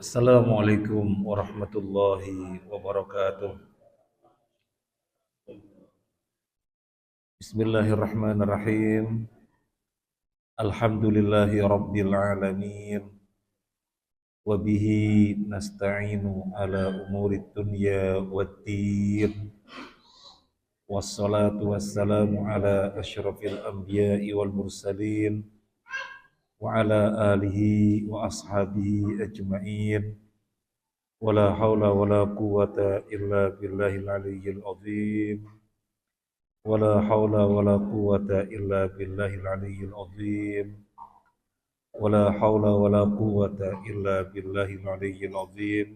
Assalamualaikum warahmatullahi wabarakatuh. Bismillahirrahmanirrahim. Alhamdulillahi rabbil alamin. Wa bihi nasta'inu ala umuri dunya waddin. Wassalatu wassalamu ala asyrafil anbiya'i wal mursalin wa ala alihi wa ashabihi ajma'in. Wala haula wala quwwata illa billahil aliyyil azim. ولا حول ولا قوة إلا بالله العلي العظيم ولا حول ولا قوة إلا بالله العلي العظيم.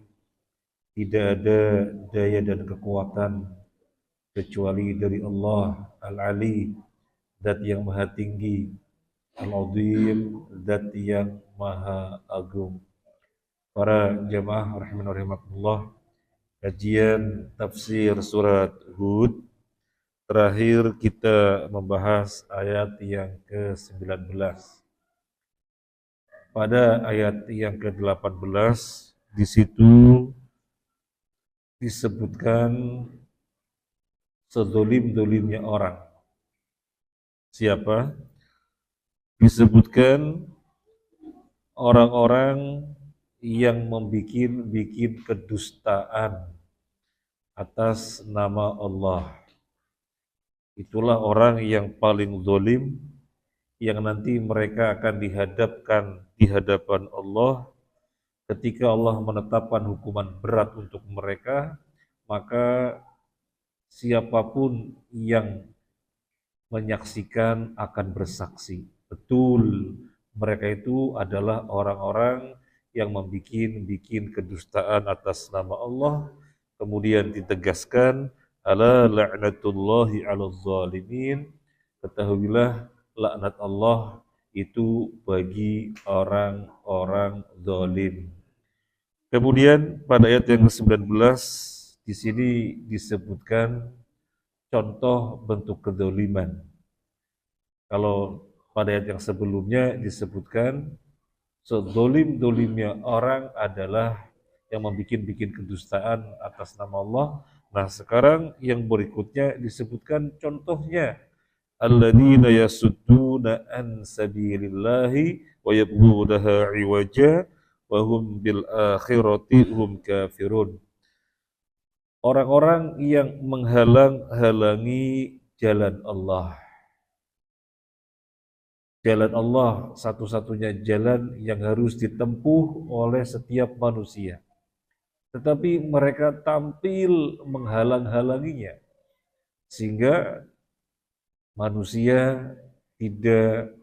Tidak ada daya dan kekuatan kecuali dari Allah Al-Ali, Zat yang maha tinggi, Al-Azim, Zat yang maha agung. Para jamaah rahimanallah, kajian tafsir surat Hud. Terakhir kita membahas ayat yang ke-19. Pada ayat yang ke-18 di situ disebutkan sedolim-dolimnya orang. Siapa? Disebutkan orang-orang yang membikin kedustaan atas nama Allah. Itulah orang yang paling zalim, yang nanti mereka akan dihadapkan di hadapan Allah. Ketika Allah menetapkan hukuman berat untuk mereka, maka siapapun yang menyaksikan akan bersaksi. Betul, mereka itu adalah orang-orang yang membikin kedustaan atas nama Allah. Kemudian ditegaskan, ala la'natullahi 'alal zalimin. Ketahuilah laknat Allah itu bagi orang-orang zalim. Kemudian pada ayat yang ke-19 di sini disebutkan contoh bentuk kedzaliman. Kalau pada ayat yang sebelumnya disebutkan sedolim-dolimnya orang adalah yang membuat kedustaan atas nama Allah. Nah, sekarang yang berikutnya disebutkan contohnya, alladzina yasudduna an sabilillahi wa yabghunaha 'iwaja wa hum bil akhirati hum kafirun. Orang-orang yang menghalang-halangi jalan Allah. Jalan Allah satu-satunya jalan yang harus ditempuh oleh setiap manusia. Tetapi mereka tampil menghalang-halanginya, sehingga manusia tidak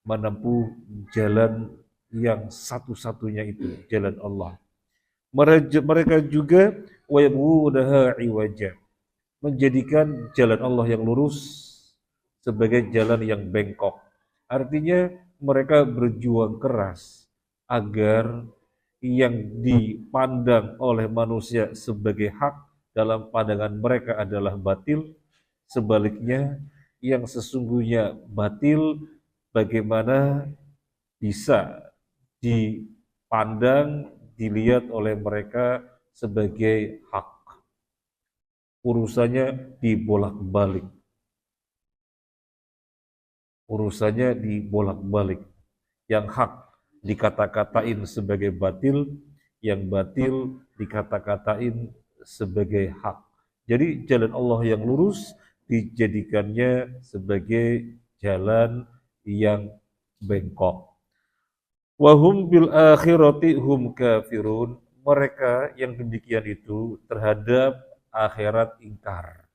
menempuh jalan yang satu-satunya itu, jalan Allah. Mereka juga wayabghunaha iwaja, menjadikan jalan Allah yang lurus sebagai jalan yang bengkok. Artinya mereka berjuang keras agar yang dipandang oleh manusia sebagai hak dalam pandangan mereka adalah batil. Sebaliknya, yang sesungguhnya batil bagaimana bisa dipandang, dilihat oleh mereka sebagai hak. Urusannya dibolak-balik. Yang hak dikata-katain sebagai batil, yang batil dikata-katain sebagai hak. Jadi jalan Allah yang lurus dijadikannya sebagai jalan yang bengkok. Wahum bil akhirati hum kafirun. Mereka yang demikian itu terhadap akhirat ingkar.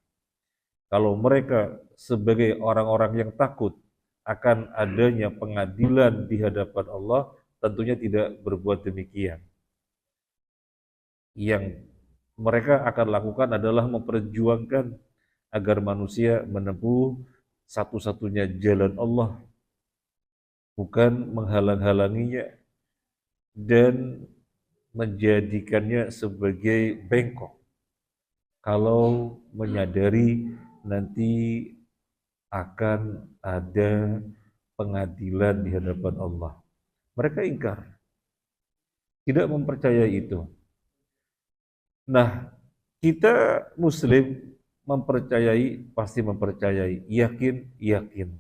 Kalau mereka sebagai orang-orang yang takut akan adanya pengadilan di hadapan Allah, tentunya tidak berbuat demikian. Yang mereka akan lakukan adalah memperjuangkan agar manusia menempuh satu-satunya jalan Allah, bukan menghalang-halanginya dan menjadikannya sebagai bengkok. Kalau menyadari nanti akan ada pengadilan di hadapan Allah, mereka ingkar. tidak mempercayai itu. Nah, kita Muslim mempercayai, pasti mempercayai, yakin, yakin.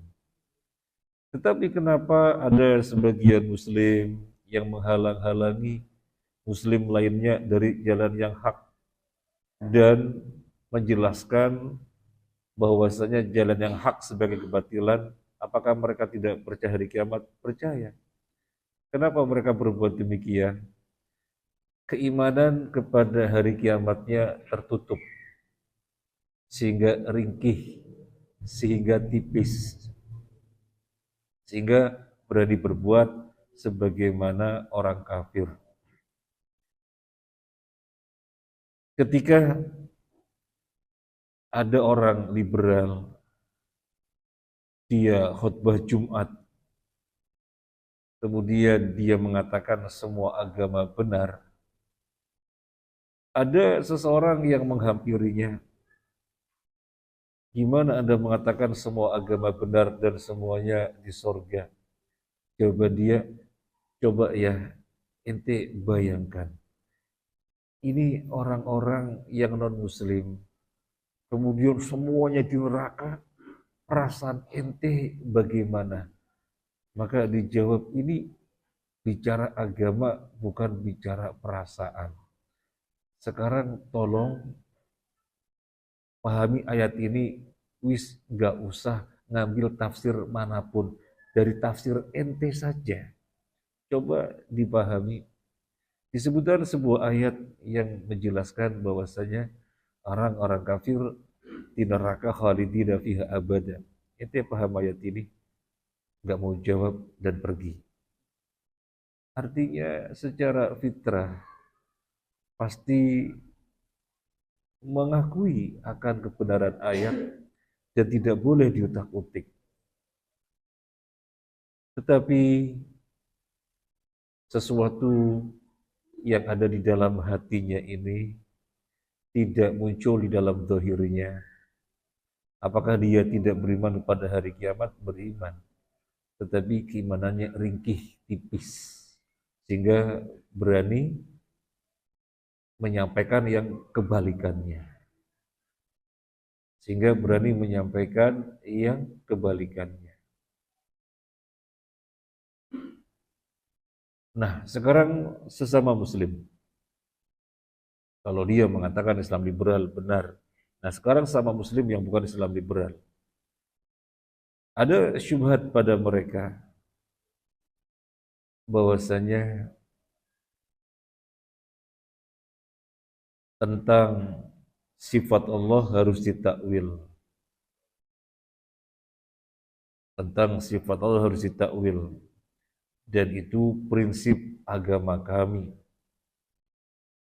Tetapi kenapa ada sebagian Muslim yang menghalang-halangi Muslim lainnya dari jalan yang hak dan menjelaskan bahwasanya jalan yang hak sebagai kebatilan? Apakah mereka tidak percaya hari kiamat? Percaya. Kenapa mereka berbuat demikian? Keimanan kepada hari kiamatnya tertutup, sehingga ringkih, sehingga tipis, sehingga berani berbuat sebagaimana orang kafir. Ketika ada orang liberal, dia khutbah Jumat, kemudian dia mengatakan semua agama benar, ada seseorang yang menghampirinya. Gimana Anda mengatakan semua agama benar dan semuanya di sorga? Coba ya, ente bayangkan. Ini orang-orang yang non-muslim, kemudian semuanya di neraka, perasaan ente bagaimana? Maka dijawab, ini bicara agama bukan bicara perasaan. Sekarang tolong pahami ayat ini, wis nggak usah ngambil tafsir manapun, dari tafsir ente saja. Coba dipahami. Disebutkan sebuah ayat yang menjelaskan bahwasanya orang-orang kafir di neraka khalidina fiha abada. Ente paham ayat ini? Nggak mau jawab dan pergi. Artinya secara fitrah pasti mengakui akan kebenaran ayat dan tidak boleh diutak-utik. Tetapi sesuatu yang ada di dalam hatinya ini tidak muncul di dalam zahirnya. Apakah dia tidak beriman pada hari kiamat? Beriman. Tetapi keimanannya ringkih, tipis. Sehingga berani menyampaikan yang kebalikannya. Sehingga berani menyampaikan yang kebalikannya. Nah, sekarang sesama Muslim, kalau dia mengatakan Islam liberal benar, nah sekarang sama Muslim yang bukan Islam liberal, ada syubhat pada mereka bahwasanya tentang sifat Allah harus ditakwil. Tentang sifat Allah harus ditakwil. Dan itu prinsip agama kami.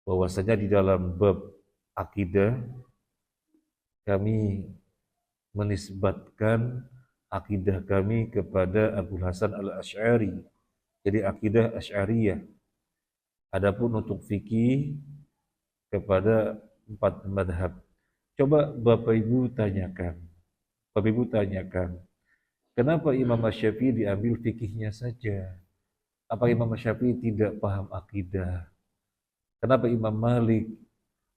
Bahwasanya di dalam bab akidah kami menisbatkan akidah kami kepada Abu Hasan Al-Asy'ari. Jadi akidah Asy'ariyah. Adapun untuk fikih kepada 4 madhab. Coba Bapak Ibu tanyakan. Bapak Ibu tanyakan, kenapa Imam Syafi'i diambil fikihnya saja? Apa Imam Syafi'i tidak paham akidah? Kenapa Imam Malik,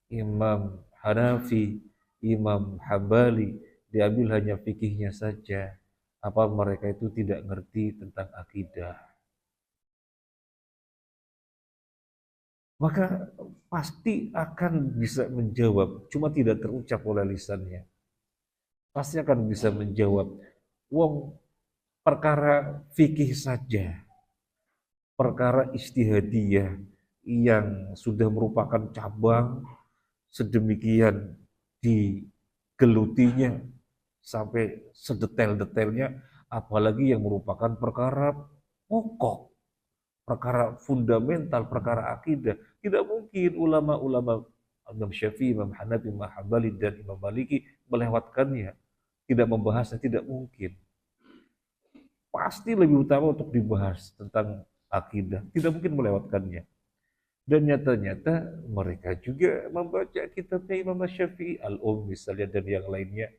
Imam Hanafi, Imam Hambali diambil hanya fikihnya saja? Apa mereka itu tidak ngerti tentang akidah? Maka pasti akan bisa menjawab, cuma tidak terucap oleh lisannya. Pasti akan bisa menjawab, wong perkara fikih saja, perkara ijtihadiyah yang sudah merupakan cabang sedemikian digelutinya sampai sedetail-detailnya, apalagi yang merupakan perkara pokok, perkara fundamental, perkara akidah. Tidak mungkin ulama-ulama Imam Syafi'i, Imam Hanafi, Imam Hambali, dan Imam Maliki melewatkannya, tidak membahasnya, tidak mungkin. Pasti lebih utama untuk dibahas tentang akidah, tidak mungkin melewatkannya. Dan nyata-nyata mereka juga membaca kitabnya Imam Syafi'i, misalnya, dan yang lainnya.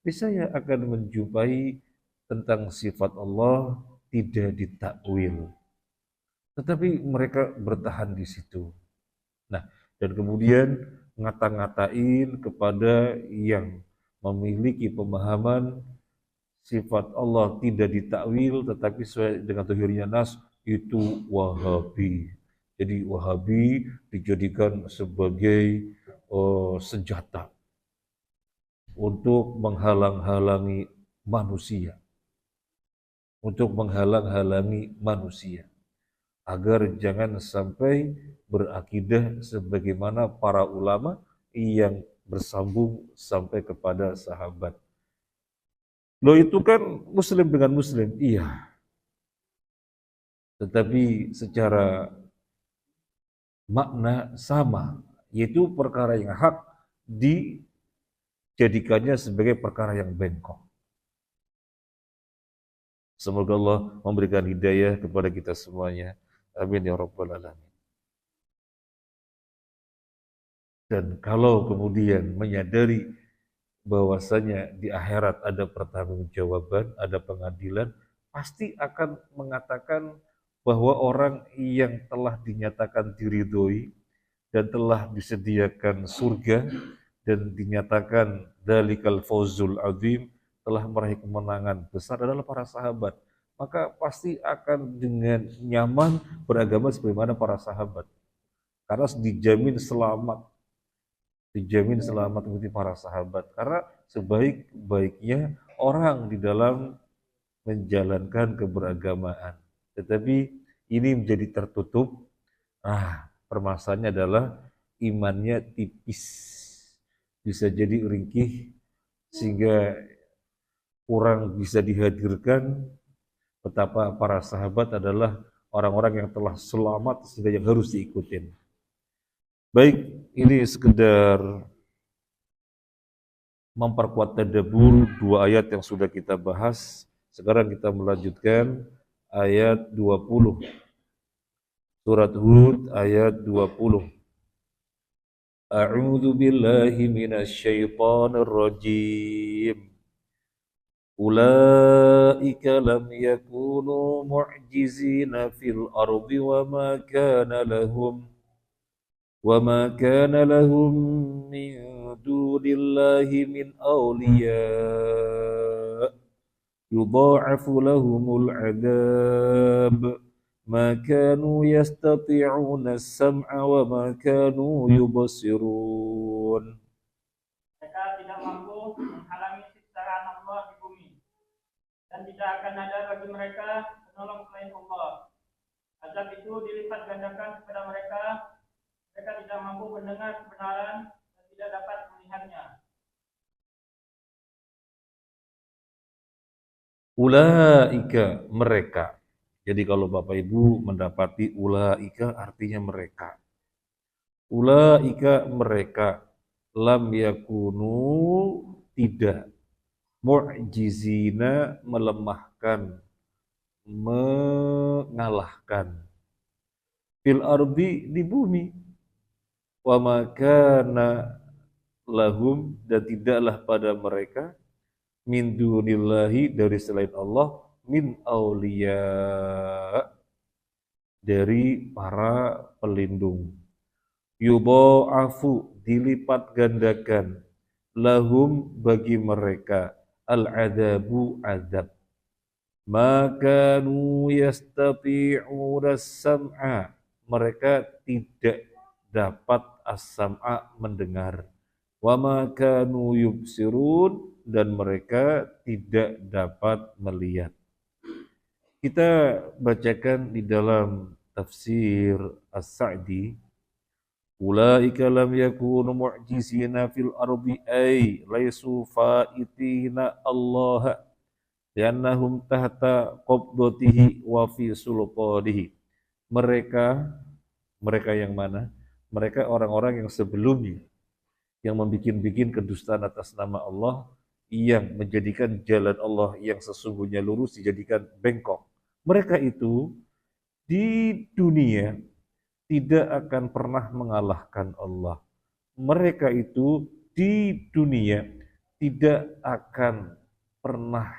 Saya akan menjumpai tentang sifat Allah tidak ditakwil. tetapi mereka bertahan di situ. Nah, dan kemudian ngata-ngatain kepada yang memiliki pemahaman sifat Allah tidak ditakwil tetapi sesuai dengan zahirnya nas, itu Wahabi. Jadi Wahabi dijadikan sebagai senjata untuk menghalang-halangi manusia, untuk menghalang-halangi manusia agar jangan sampai berakidah sebagaimana para ulama yang bersambung sampai kepada sahabat. Loh, itu kan muslim dengan muslim, iya. Tetapi secara makna sama, yaitu perkara yang hak dijadikannya sebagai perkara yang bengkok. Semoga Allah memberikan hidayah kepada kita semuanya. Amin ya rabbal alamin. Dan kalau kemudian menyadari bahwasanya di akhirat ada pertanggungjawaban, ada pengadilan, pasti akan mengatakan bahwa orang yang telah dinyatakan diridhoi dan telah disediakan surga dan dinyatakan dalikal fauzul azim, telah meraih kemenangan besar adalah para sahabat. Maka pasti akan dengan nyaman beragama sebagaimana para sahabat. Karena dijamin selamat mengikuti para sahabat. Karena sebaik-baiknya orang di dalam menjalankan keberagamaan. Tetapi ini menjadi tertutup. Permasalahannya adalah imannya tipis. Bisa jadi ringkih sehingga kurang bisa dihadirkan betapa para sahabat adalah orang-orang yang telah selamat sehingga yang harus diikutin. Baik, ini sekedar memperkuat tadabbur dua ayat yang sudah kita bahas. Sekarang kita melanjutkan ayat 20. Surat Hud ayat 20. A'udzu billahi minasyaitonir rajim. Ulaika lam yakunu mu'jizina fil ardi وما كان لهم من دون الله من أولياء يضاعف لهم العذاب ما كانوا يستطيعون السمع وما كانوا يبصرون. Mereka tidak mampu menghalangi ciptaan Allah di bumi, dan tidak akan ada bagi mereka penolong selain Allah. Azab itu dilipat gandakan kepada mereka. Mereka tidak mampu mendengar kebenaran dan tidak dapat melihatnya. Ulaika, mereka. Jadi kalau Bapak Ibu mendapati ulaika artinya mereka. Ulaika, mereka. Lam yakunu, tidak. Mu'jizina, melemahkan, mengalahkan. Fil ardi, di bumi. Wa makana lahum, dan tidaklah pada mereka min dunillahi, dari selain Allah, min auliya, dari para pelindung. Yudha'afu, dilipat gandakan, lahum, bagi mereka, al-adabu, azab. Makanu yastati'una sam'a, mereka tidak dapat as-sam'a, mendengar. Wa ma kanu yubsirun, dan mereka tidak dapat melihat. Kita bacakan di dalam tafsir As-Sa'di, ulaika lam yakunu mu'jizina fil ardi ay laisu fa'itina Allah li'annahum tahta qabdatihi wa fi sulqadihi. Mereka yang mana? Mereka orang-orang yang sebelumnya yang membikin kedustaan atas nama Allah, yang menjadikan jalan Allah yang sesungguhnya lurus dijadikan bengkok. Mereka itu di dunia tidak akan pernah mengalahkan Allah. Mereka itu di dunia tidak akan pernah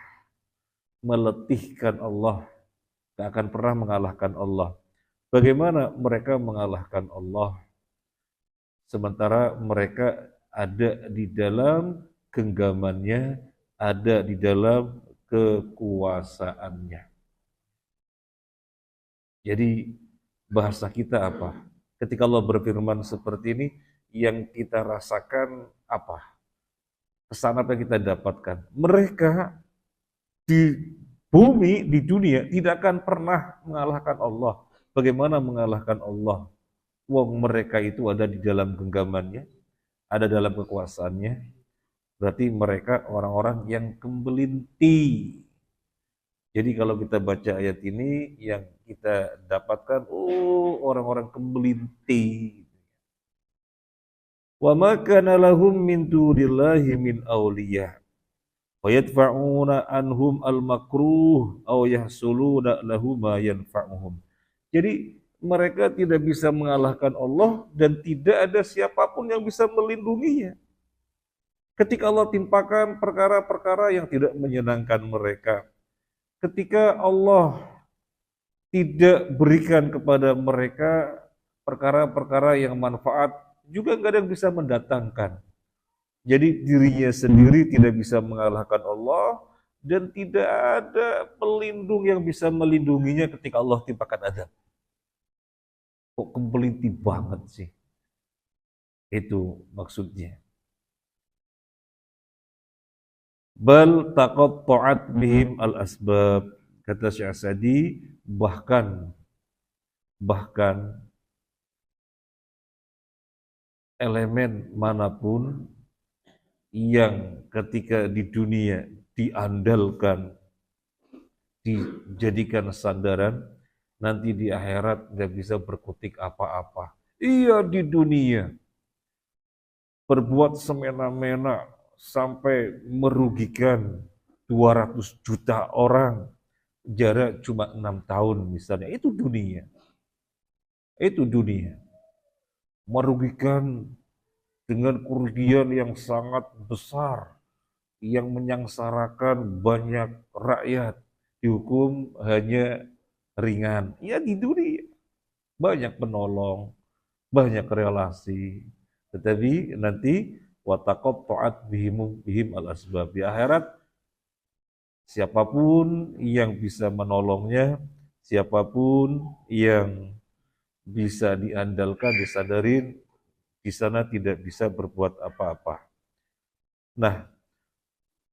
meletihkan Allah, tidak akan pernah mengalahkan Allah. Bagaimana mereka mengalahkan Allah sementara mereka ada di dalam genggamannya, ada di dalam kekuasaannya. Jadi bahasa kita apa? Ketika Allah berfirman seperti ini, yang kita rasakan apa? Kesan apa yang kita dapatkan? Mereka di bumi, di dunia tidak akan pernah mengalahkan Allah. Bagaimana mengalahkan Allah? Wong mereka itu ada di dalam genggamannya, ada dalam kekuasaannya. Berarti mereka orang-orang yang gembelinti. Jadi kalau kita baca ayat ini, yang kita dapatkan, oh orang-orang gembelinti. Wa ma kana lahum min dunillahi min awliya wa yadfa'una anhum al-makruh aw yahsuluna lahu ma yanfa'uhum. Jadi mereka tidak bisa mengalahkan Allah dan tidak ada siapapun yang bisa melindunginya. Ketika Allah timpakan perkara-perkara yang tidak menyenangkan mereka, ketika Allah tidak berikan kepada mereka perkara-perkara yang manfaat, juga nggak ada yang bisa mendatangkan. Jadi dirinya sendiri tidak bisa mengalahkan Allah dan tidak ada pelindung yang bisa melindunginya ketika Allah timpakan azab. Kok kempelinti banget sih? Itu maksudnya. Bal taqatta'at bihim al-asbab. Kata Syekh Sa'di, bahkan elemen manapun yang ketika di dunia diandalkan, dijadikan sandaran, nanti di akhirat nggak bisa berkutik apa-apa. Iya, di dunia berbuat semena-mena sampai merugikan 200 juta orang, jarak cuma 6 tahun misalnya, itu dunia. Itu dunia. Merugikan dengan kerugian yang sangat besar, yang menyangsarakan banyak rakyat, dihukum hanya ringan. Ya di dunia banyak penolong, banyak relasi, tetapi nanti wataqatta'at bihim al-asbab. Di akhirat siapapun yang bisa menolongnya, siapapun yang bisa diandalkan, disadarin, di sana tidak bisa berbuat apa-apa. Nah,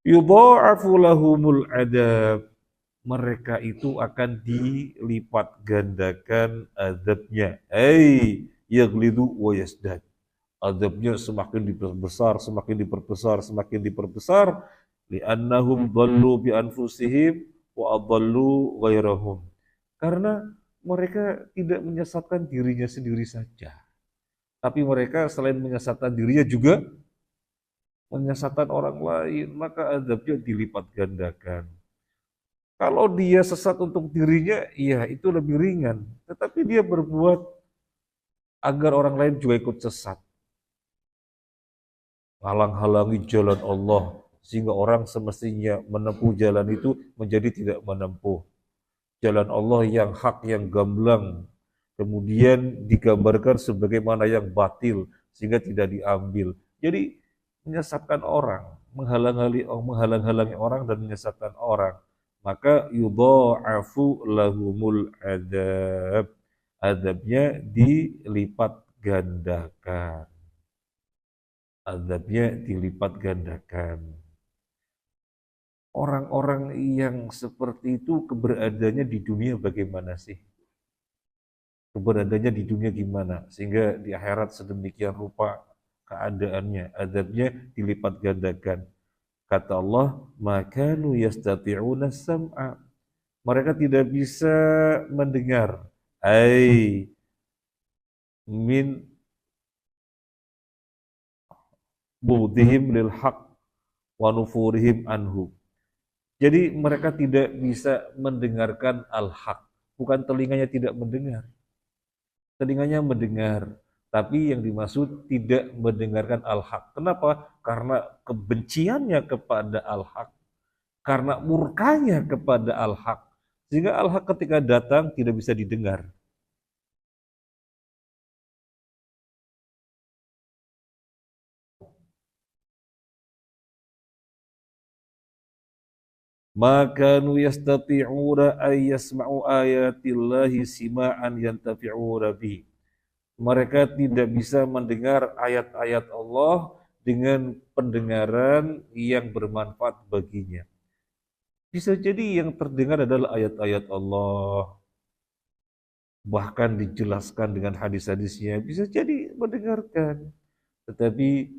yudha'afu lahumul adab, mereka itu akan dilipat gandakan azabnya. Yaglidu wa yasdad. Azabnya semakin diperbesar, semakin diperbesar, semakin diperbesar. Li'annahum dhallu bi anfusihim wa adallu ghairahum. Karena mereka tidak menyesatkan dirinya sendiri saja. Tapi mereka selain menyesatkan dirinya juga menyesatkan orang lain, maka azabnya dilipat gandakan. Kalau dia sesat untuk dirinya, ya itu lebih ringan. Tetapi dia berbuat agar orang lain juga ikut sesat. Halang-halangi jalan Allah, sehingga orang semestinya menempuh jalan itu menjadi tidak menempuh. Jalan Allah yang hak, yang gamblang, kemudian digambarkan sebagaimana yang batil, sehingga tidak diambil. Jadi menyesatkan orang, menghalang-halangi orang dan menyesatkan orang. Maka yudha'afu lahumul adab. Adabnya dilipat gandakan. Adabnya dilipat gandakan. Orang-orang yang seperti itu keberadaannya di dunia bagaimana sih? Keberadaannya di dunia gimana? Sehingga di akhirat sedemikian rupa keadaannya, adabnya dilipat gandakan. Kata Allah, makanu yastati'una sam'a. Mereka tidak bisa mendengar. Min budihim lil haq wa nufurihim anhu. Jadi mereka tidak bisa mendengarkan al-haq. Bukan telinganya tidak mendengar. Telinganya mendengar. Tapi yang dimaksud tidak mendengarkan al-haq. Kenapa? Karena kebenciannya kepada al-haq. Karena murkanya kepada al-haq. Sehingga al-haq ketika datang tidak bisa didengar. ma kanu yastati'una ay yasma'u ayatillahi sima'an yantafi'una bihi. Mereka tidak bisa mendengar ayat-ayat Allah dengan pendengaran yang bermanfaat baginya. Bisa jadi yang terdengar adalah ayat-ayat Allah, bahkan dijelaskan dengan hadis-hadisnya, bisa jadi mendengarkan. Tetapi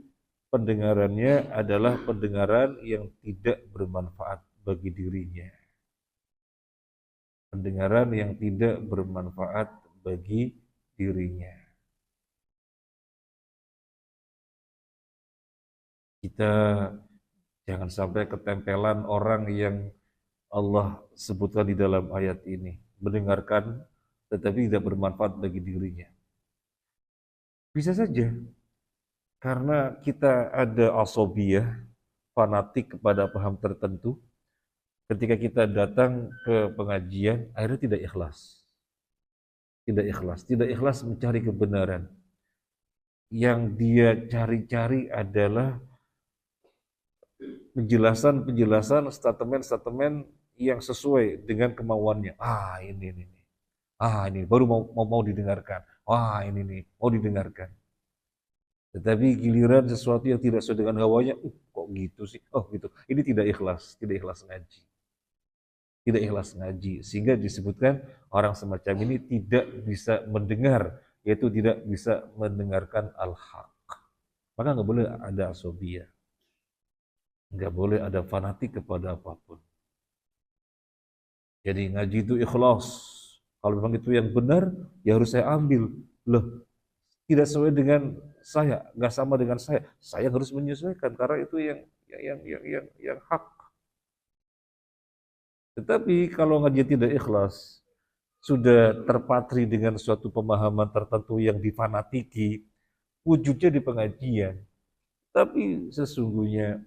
pendengarannya adalah pendengaran yang tidak bermanfaat bagi dirinya. Pendengaran yang tidak bermanfaat bagi dirinya. Kita jangan sampai ketempelan orang yang Allah sebutkan di dalam ayat ini. Mendengarkan tetapi tidak bermanfaat bagi dirinya. Bisa saja karena kita ada asobiyah, fanatik kepada paham tertentu. Ketika kita datang ke pengajian, akhirnya tidak ikhlas. Tidak ikhlas mencari kebenaran. Yang dia cari-cari adalah penjelasan-penjelasan, statement-statement yang sesuai dengan kemauannya. Ini. Ini baru mau didengarkan. Ini nih, mau didengarkan. Tetapi giliran sesuatu yang tidak sesuai dengan hawanya, kok gitu sih? Oh gitu. Ini tidak ikhlas ngaji. Tidak ikhlas ngaji. Sehingga disebutkan orang semacam ini tidak bisa mendengar, yaitu tidak bisa mendengarkan al-haq. Maka nggak boleh ada asobiyah. Nggak boleh ada fanatik kepada apapun. Jadi ngaji itu ikhlas. Kalau memang itu yang benar, ya harus saya ambil. Loh, tidak sesuai dengan saya, nggak sama dengan saya harus menyesuaikan karena itu yang hak. Tetapi kalau ngaji tidak ikhlas, sudah terpatri dengan suatu pemahaman tertentu yang difanatiki, wujudnya di pengajian, tapi sesungguhnya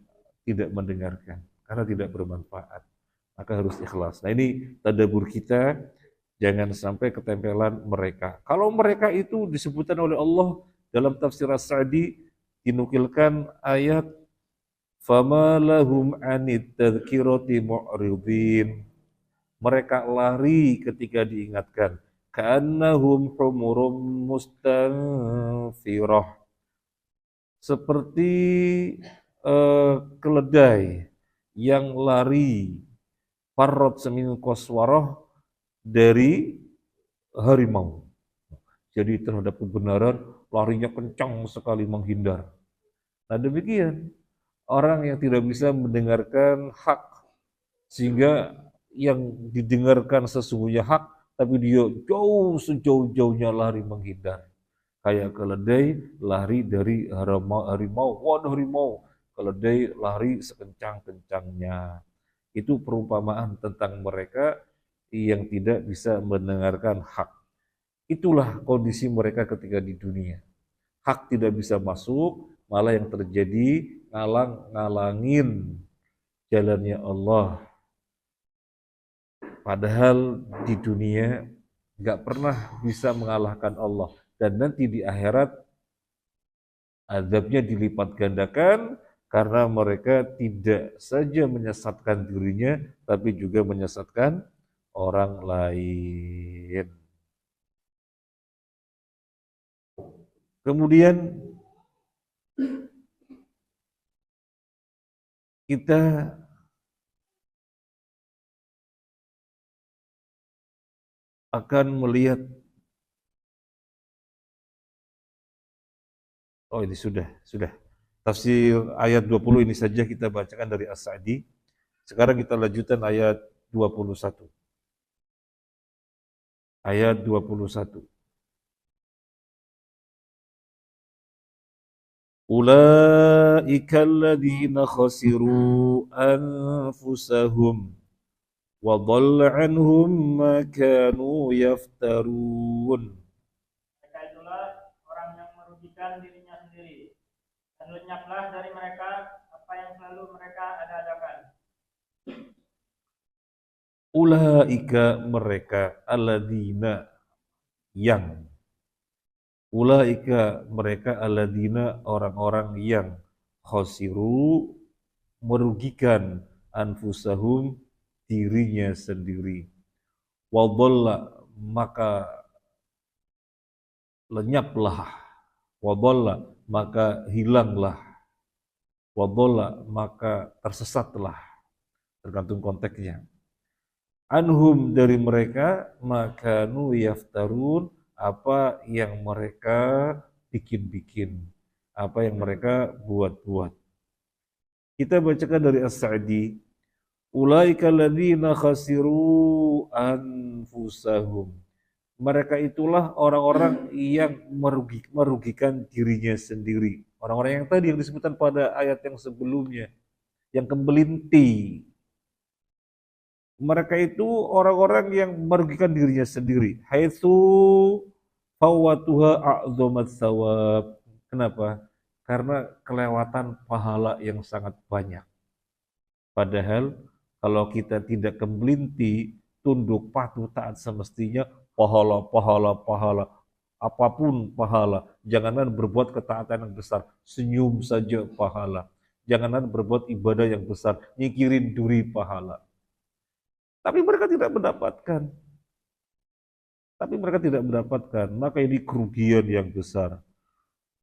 tidak mendengarkan karena tidak bermanfaat, maka harus ikhlas. Nah ini tadabbur kita, jangan sampai ketempelan mereka. Kalau mereka itu disebutkan oleh Allah dalam tafsir As-Sa'di, dinukilkan ayat fama lahum anit tadhkirati mu'ridin. Mereka lari ketika diingatkan. Ka'annahum humurum mustanfirah. Seperti keledai yang lari farrot semin koswaroh dari harimau. Jadi terhadap kebenaran larinya kencang sekali menghindar. Nah demikian orang yang tidak bisa mendengarkan hak, sehingga yang didengarkan sesungguhnya hak, tapi dia sejauh-jauhnya lari menghindar. Kayak keledai lari dari harimau, waduh harimau, keledai lari sekencang-kencangnya. Itu perumpamaan tentang mereka yang tidak bisa mendengarkan hak. Itulah kondisi mereka ketika di dunia. Hak tidak bisa masuk, malah yang terjadi ngalangin jalannya Allah. Padahal di dunia nggak pernah bisa mengalahkan Allah. Dan nanti di akhirat azabnya dilipat gandakan karena mereka tidak saja menyesatkan dirinya, tapi juga menyesatkan orang lain. Kemudian kita akan melihat, oh ini sudah. Tafsir ayat 20 ini saja kita bacakan dari As-Sa'di. Sekarang kita lanjutkan ayat 21. Ayat 21. Ulaika alladzina khasiru anfusahum wa dhalla anhum ma kanu yaftarun. Mereka itulah orang yang merugikan dirinya sendiri, dan lenyaplah dari mereka apa yang selalu mereka ada-adakan. Ulaika mereka alladzina yang, ulaika mereka alladzina orang-orang yang khasiru merugikan anfusahum dirinya sendiri. Wadalla, maka lenyaplah. Wadalla, maka hilanglah. Wadalla, maka tersesatlah. Tergantung konteksnya. Anhum, dari mereka, makanu yaftarun, apa yang mereka bikin-bikin, apa yang mereka buat-buat. Kita bacakan dari As-Sa'di. Ulaika alladzina khasiru anfusahum. Mereka itulah orang-orang yang merugikan dirinya sendiri. Orang-orang yang tadi yang disebutkan pada ayat yang sebelumnya, yang kemelinti. Mereka itu orang-orang yang merugikan dirinya sendiri. Haitsu fawatuha a'dhamat sawab. Kenapa? Karena kelewatan pahala yang sangat banyak. Padahal kalau kita tidak kemelinti, tunduk, patuh, taat semestinya, pahala, apapun pahala. Janganlah berbuat ketaatan yang besar, senyum saja pahala. Janganlah berbuat ibadah yang besar, nyikirin duri pahala. Tapi mereka tidak mendapatkan. Maka ini kerugian yang besar.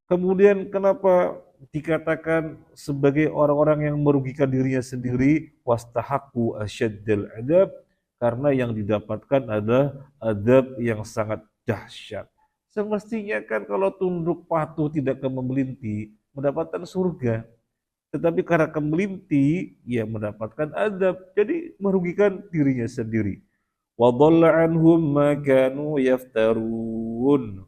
Kemudian kenapa dikatakan sebagai orang-orang yang merugikan dirinya sendiri, wastahaqqu asyaddal adab, karena yang didapatkan adalah adab yang sangat dahsyat. Semestinya kan kalau tunduk patuh tidak kemelinti, mendapatkan surga. Tetapi karena kemelinti, ya mendapatkan adab. Jadi merugikan dirinya sendiri. Wa dhalla anhum ma kanu yaftarun.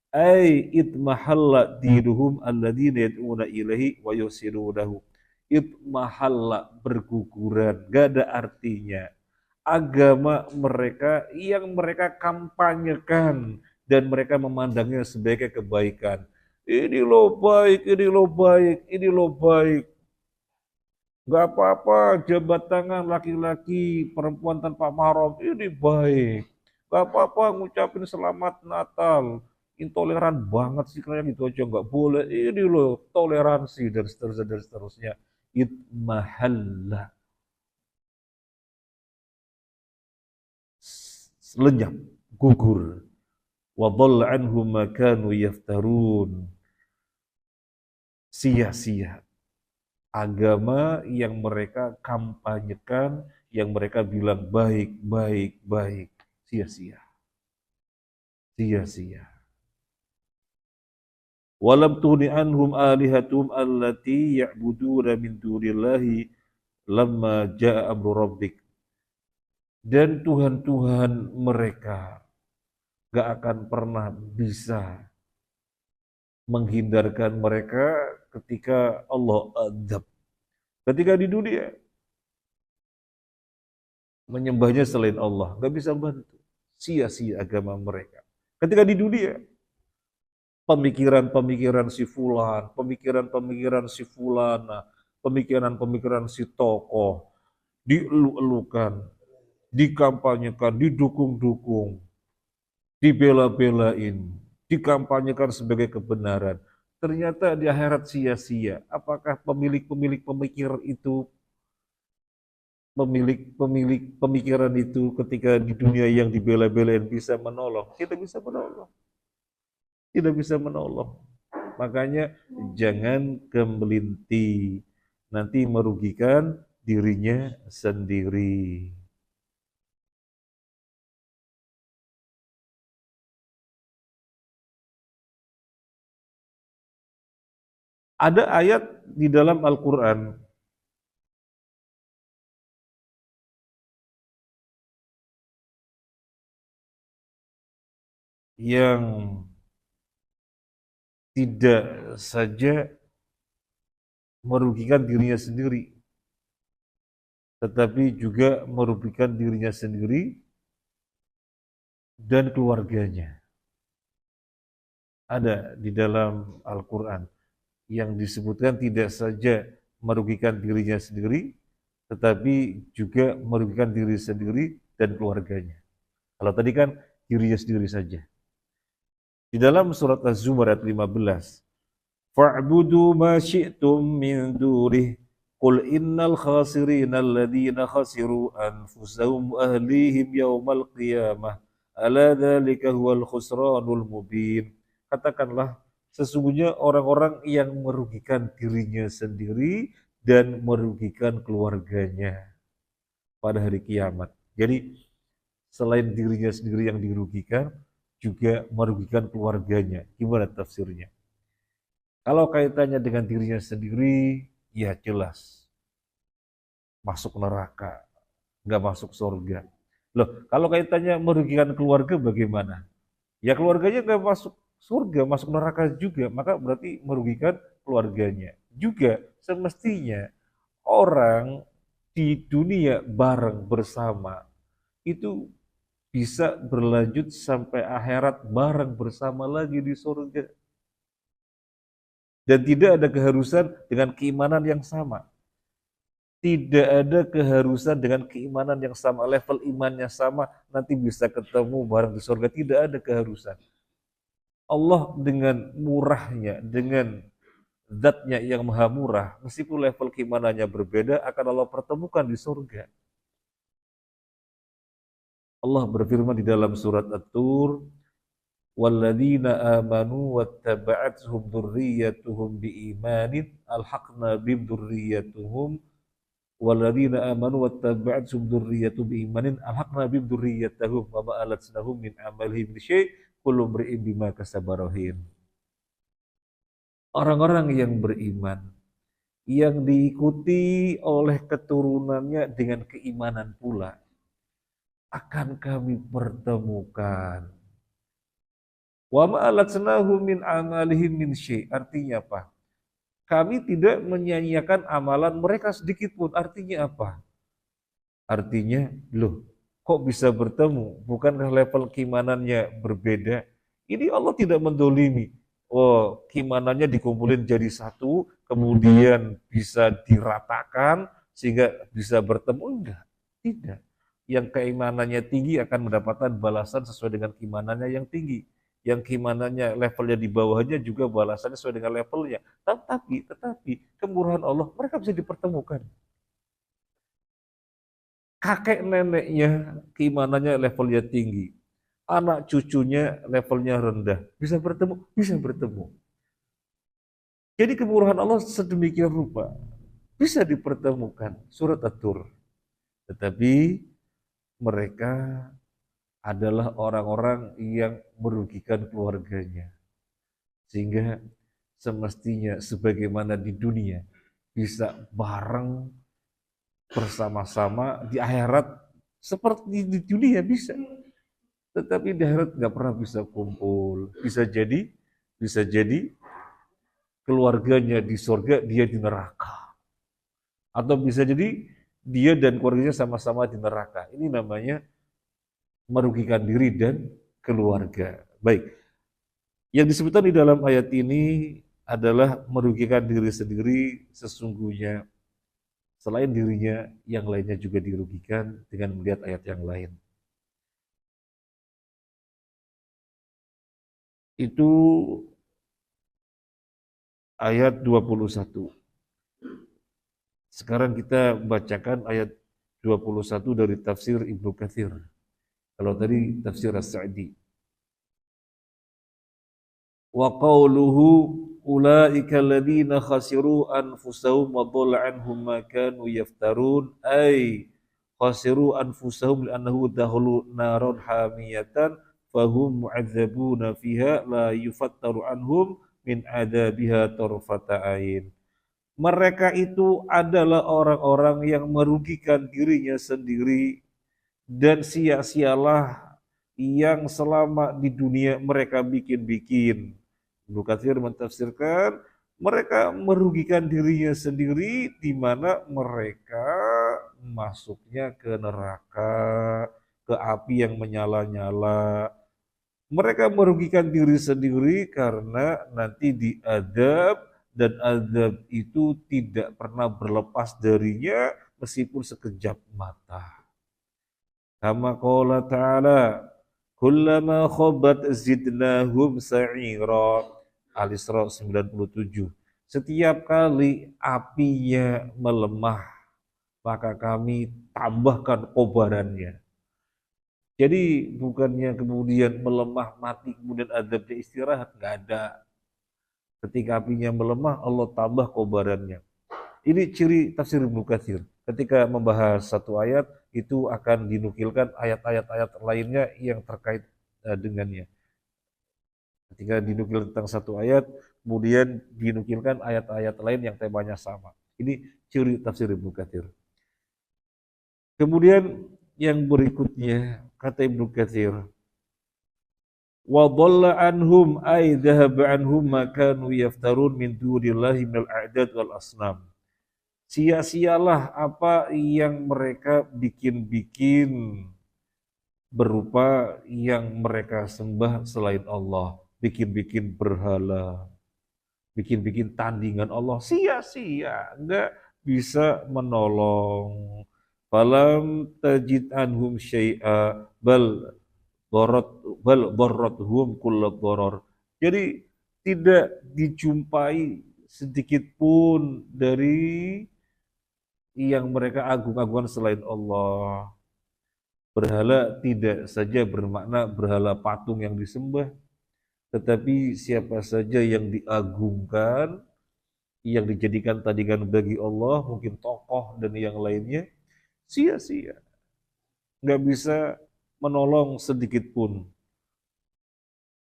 Ai itmahalla dinuhum alladzina yad'una ilaihi wa yusirunahu. Itmahalla, berguguran, gak ada artinya. Agama mereka yang mereka kampanyekan dan mereka memandangnya sebagai kebaikan. Ini loh baik, ini loh baik, ini loh baik. Gak apa-apa jabat tangan laki-laki, perempuan tanpa mahram, ini baik. Gak apa-apa ngucapin selamat Natal, intoleran banget sih kayak gitu aja nggak boleh. Ini loh toleransi dan seterusnya. Itmahalla, lenyap, gugur. Wa dhalla anhum ma kanu yaftarun, sia-sia agama yang mereka kampanyekan, yang mereka bilang baik, baik, baik, sia-sia. Sia-sia. Walam tuhni anhum alihatum allati ya'buduna min dunillahi lamma ja'a amru rabbik. Dan Tuhan-Tuhan mereka gak akan pernah bisa menghindarkan mereka ketika Allah adab. Ketika di dunia menyembahnya selain Allah, gak bisa bantu. Sia-sia agama mereka. Ketika di dunia pemikiran-pemikiran si fulan, pemikiran-pemikiran si fulana, pemikiran-pemikiran si tokoh dielu-elukan, dikampanyekan, didukung-dukung, dibela-belain, dikampanyekan sebagai kebenaran. Ternyata di akhirat sia-sia. Apakah pemilik-pemilik pemikiran itu, pemilik pemikiran itu ketika di dunia yang dibela-belain bisa menolong? Tidak bisa menolong. Tidak bisa menolong. Makanya jangan kemelinti, nanti merugikan dirinya sendiri. Ada ayat di dalam Al-Quran yang tidak saja merugikan dirinya sendiri, tetapi juga merugikan dirinya sendiri dan keluarganya. Ada di dalam Al-Quran yang disebutkan tidak saja merugikan dirinya sendiri, tetapi juga merugikan diri sendiri dan keluarganya. Kalau tadi kan dirinya sendiri saja. Di dalam surat Az-Zumar ayat 15, fa'budu ma syi'tum min durih Qul innal khasirina alladhina khasiru anfusahum wa ahlihim yawmal qiyamah. Ala dzalika huwal khusranul mubin. Katakanlah, sesungguhnya orang-orang yang merugikan dirinya sendiri dan merugikan keluarganya pada hari kiamat. Jadi selain dirinya sendiri yang dirugikan, juga merugikan keluarganya. Gimana tafsirnya? Kalau kaitannya dengan dirinya sendiri, ya jelas masuk neraka, nggak masuk surga. Loh, kalau kaitannya merugikan keluarga bagaimana? Ya keluarganya nggak masuk surga, masuk neraka juga, maka berarti merugikan keluarganya. Juga semestinya orang di dunia bareng bersama itu bisa berlanjut sampai akhirat bareng bersama lagi di surga. Dan tidak ada keharusan dengan keimanan yang sama. Tidak ada keharusan dengan keimanan yang sama, level imannya sama, nanti bisa ketemu bareng di surga. Tidak ada keharusan. Allah dengan murahnya, dengan zatnya yang maha murah, meskipun level keimanannya berbeda, akan Allah pertemukan di surga. Allah berfirman di dalam surat At-Tur, "Walladzina amanu wattaba'athum dzurriyyatuhum biimanin alhaqna bihim dzurriyyatuhum walladzina amanu wattaba'athum dzurriyyatuhum biimanin alhaqna bihim dzurriyyatahum wa ma alatnahum min amalihim min syai' kullu imri'in bima kasaba rahin." Orang-orang yang beriman yang diikuti oleh keturunannya dengan keimanan pula akan kami pertemukan. Wa ma'alatnahu min amalihim min syai'. Artinya apa? Kami tidak menyia-nyiakan amalan mereka sedikit pun. Artinya apa? Artinya, loh, kok bisa bertemu? Bukankah level keimanannya berbeda? Ini Allah tidak mendolimi. Oh, keimanannya dikumpulin jadi satu, kemudian bisa diratakan sehingga bisa bertemu. Enggak, tidak. Yang keimanannya tinggi akan mendapatkan balasan sesuai dengan keimanannya yang tinggi. Yang keimanannya levelnya di bawahnya juga balasannya sesuai dengan levelnya. Tetapi kemurahan Allah, mereka bisa dipertemukan. Kakek neneknya keimanannya levelnya tinggi. Anak cucunya levelnya rendah. Bisa bertemu? Bisa bertemu. Jadi kemurahan Allah sedemikian rupa. Bisa dipertemukan. Surat At-Tur. Tetapi mereka adalah orang-orang yang merugikan keluarganya. Sehingga semestinya sebagaimana di dunia bisa bareng bersama-sama di akhirat seperti di dunia bisa. Tetapi di akhirat nggak pernah bisa kumpul. Bisa jadi keluarganya di surga, dia di neraka. Atau bisa jadi dia dan keluarganya sama-sama di neraka. Ini namanya merugikan diri dan keluarga. Baik. Yang disebutkan di dalam ayat ini adalah merugikan diri sendiri, sesungguhnya selain dirinya, yang lainnya juga dirugikan dengan melihat ayat yang lain. Itu ayat 21. Sekarang kita bacakan ayat 21 dari tafsir Ibnu Katsir. Kalau tadi tafsir As-Sa'di. Wa qawluhu ulaika alladziina khasiru anfusahum wa dhalla 'anhum ma kanu yaftarun ay khasiru anfusahum li'annahu dakhulu naran hamiyatan fahum mu'adzabuna fiha la yufattaru anhum min adabiha tarfata ain. Mereka itu adalah orang-orang yang merugikan dirinya sendiri dan sia-sialah yang selama di dunia mereka bikin-bikin. Ibnu Katsir mentafsirkan mereka merugikan dirinya sendiri di mana mereka masuknya ke neraka, ke api yang menyala-nyala. Mereka merugikan diri sendiri karena nanti diadab dan adab itu tidak pernah berlepas darinya meskipun sekejap mata. Kama qala ta'ala, kullama khabat zidnahum sa'ira. Al-Isra 97. Setiap kali apinya melemah, maka kami tambahkan kobarannya. Jadi bukannya kemudian melemah mati kemudian azabnya istirahat, nggak ada. Ketika apinya melemah, Allah tambah kobarannya. Ini ciri tafsir Ibnu Katsir. Ketika membahas satu ayat, itu akan dinukilkan ayat-ayat lainnya yang terkait dengannya. Ketika dinukil tentang satu ayat, kemudian dinukilkan ayat-ayat lain yang temanya sama. Ini ciri tafsir Ibnu Katsir. Kemudian yang berikutnya, kata Ibnu Katsir, wa dhalla anhum ay dhahaba anhum ma kanu yaftarun min dunillahi minal a'dad wal asnam. Sia-sialah apa yang mereka bikin-bikin berupa yang mereka sembah selain Allah, bikin-bikin berhala, bikin-bikin tandingan Allah, sia-sia, enggak bisa menolong. Falam tajid anhum syai'a bal darrathum kullu darar. Jadi tidak dijumpai sedikit pun dari yang mereka agung-agungkan selain Allah. Berhala tidak saja bermakna berhala patung yang disembah, tetapi siapa saja yang diagungkan, yang dijadikan tandingan bagi Allah, mungkin tokoh dan yang lainnya, sia-sia. Nggak bisa menolong sedikit pun,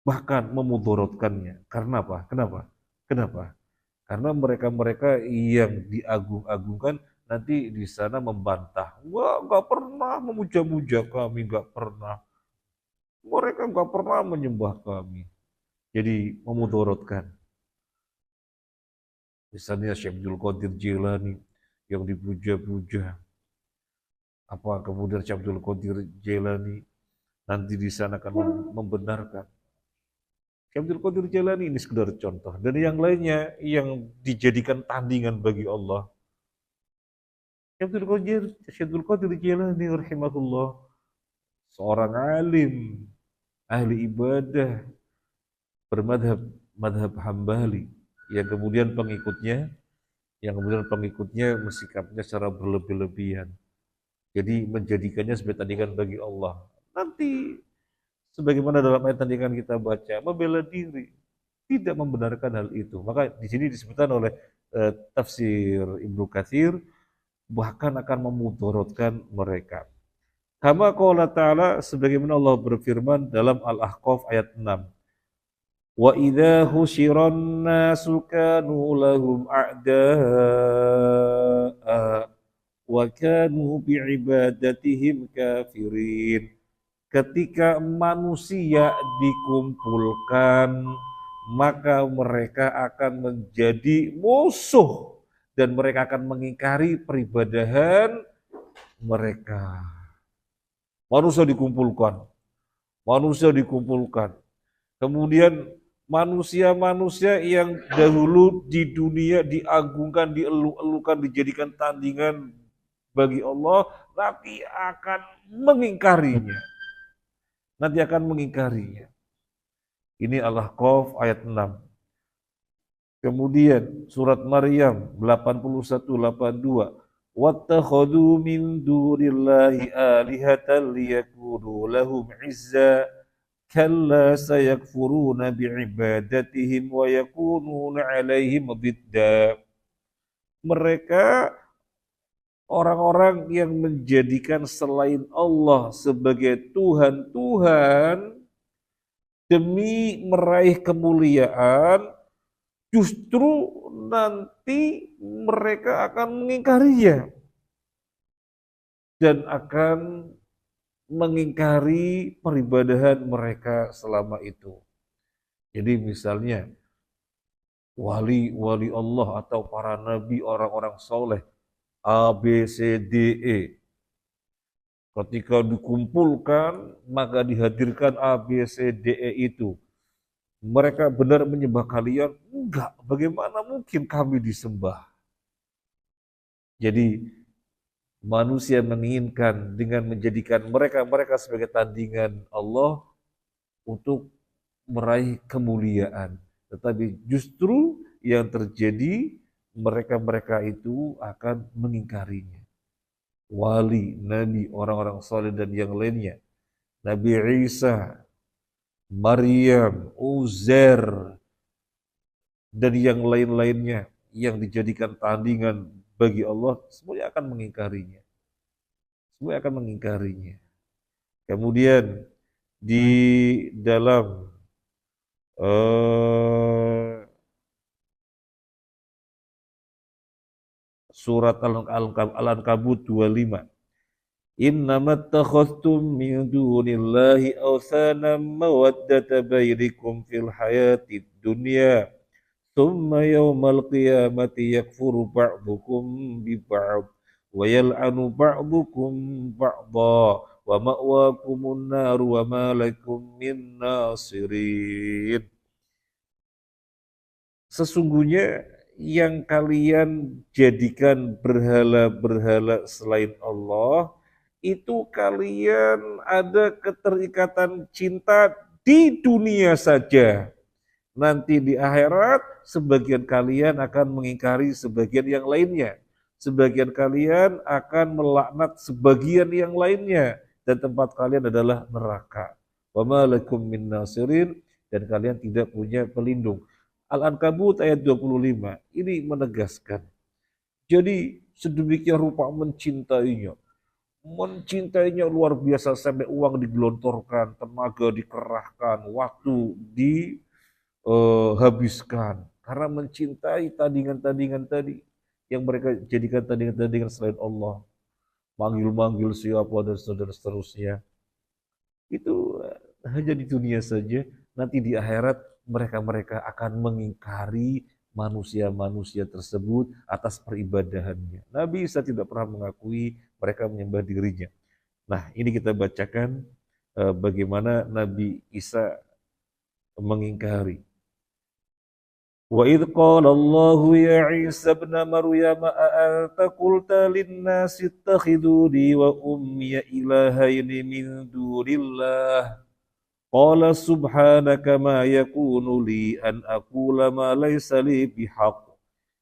bahkan memudaratkannya. Karena apa? Kenapa? Karena mereka-mereka yang diagung-agungkan nanti di sana membantah. Wah, nggak pernah memuja-muja kami, nggak pernah. Mereka nggak pernah menyembah kami. Jadi memudaratkan. Misalnya Syekh Abdul Qadir Jilani yang dipuja-puja. Apa kemudian Syekh Abdul Qadir Jilani nanti di sana akan membenarkan. Syekh Abdul Qadir Jilani ini sekedar contoh. Dan yang lainnya yang dijadikan tandingan bagi Allah. Syekh Abdul Qadir Jilani rahimahullah, seorang alim, ahli ibadah, madhab Hambali, yang kemudian pengikutnya bersikapnya secara berlebih-lebihan. Jadi menjadikannya sebagai tandingan bagi Allah. Nanti sebagaimana dalam ayat tandingan kita baca, membela diri, tidak membenarkan hal itu. Maka di sini disebutkan oleh tafsir Ibnu Katsir, bahkan akan memudaratkan mereka. Kama qala ta'ala, sebagaimana Allah berfirman dalam Al-Ahqaf ayat 6. Wa idza husyiran nasu kanu lahum a'da'a wa kanu bi'ibadatihim kafirin. Ketika manusia dikumpulkan, maka mereka akan menjadi musuh dan mereka akan mengingkari peribadahan mereka. Manusia dikumpulkan. Kemudian manusia-manusia yang dahulu di dunia diagungkan, dielu-elukan, dijadikan tandingan bagi Allah, nanti akan mengingkarinya. Ini Al-Ahqaf ayat 6. Kemudian surat Maryam 81-82. Wattakhadhu min dunillahi alihatan liyakunu lahum izza kalla sayakfuruna bi'ibadatihim wa yakununa alaihim didda. Mereka orang-orang yang menjadikan selain Allah sebagai Tuhan-Tuhan demi meraih kemuliaan, justru nanti mereka akan mengingkarinya dan akan mengingkari peribadahan mereka selama itu. Jadi misalnya wali-wali Allah atau para nabi, orang-orang soleh, A, B, C, D, E. Ketika dikumpulkan, maka dihadirkan A, B, C, D, E itu. Mereka benar menyembah kalian? Enggak, bagaimana mungkin kami disembah? Jadi manusia menginginkan dengan menjadikan mereka sebagai tandingan Allah untuk meraih kemuliaan. Tetapi justru yang terjadi mereka-mereka itu akan mengingkarinya. Wali, nabi, orang-orang saleh dan yang lainnya. Nabi Isa, Maryam, Uzair, dan yang lain-lainnya yang dijadikan tandingan bagi Allah, semuanya akan mengingkarinya. Semuanya akan mengingkarinya. Kemudian di dalam surat Al-Ankabut 25, Innamat takhastum min dunillahi awsanam mawaddata bainikum fil hayatid dunya thumma yawmal qiyamati yakfuru ba'dukum bi ba'd wa yal'anu ba'dukum ba'dha wa ma'wakumun nar wa ma lakum min nasirin. Sesungguhnya yang kalian jadikan berhala-berhala selain Allah, itu kalian ada keterikatan cinta di dunia saja. Nanti di akhirat, sebagian kalian akan mengingkari sebagian yang lainnya. Sebagian kalian akan melaknat sebagian yang lainnya. Dan tempat kalian adalah neraka. Wa ma lakum min nasirin, dan kalian tidak punya pelindung. Al-Ankabut ayat 25, ini menegaskan. Jadi sedemikian rupa mencintainya. Mencintainya luar biasa sampai uang digelontorkan, tenaga dikerahkan, waktu dihabiskan. Karena mencintai tandingan-tandingan tadi yang mereka jadikan tandingan-tandingan selain Allah. Manggil-manggil siapa dan seterusnya. Itu hanya di dunia saja, nanti di akhirat mereka-mereka akan mengingkari manusia-manusia tersebut atas peribadahannya. Nabi Isa tidak pernah mengakui mereka menyembah dirinya. Nah, ini kita bacakan bagaimana Nabi Isa mengingkari. Wa idh qala Allah ya Isa ibn Maryam a anta qulta lin-nasi ittakhiduni wa ummi ilahaini min dunillah. Qala subhanaka ma yakunu li an aqula ma laysa li bihaq.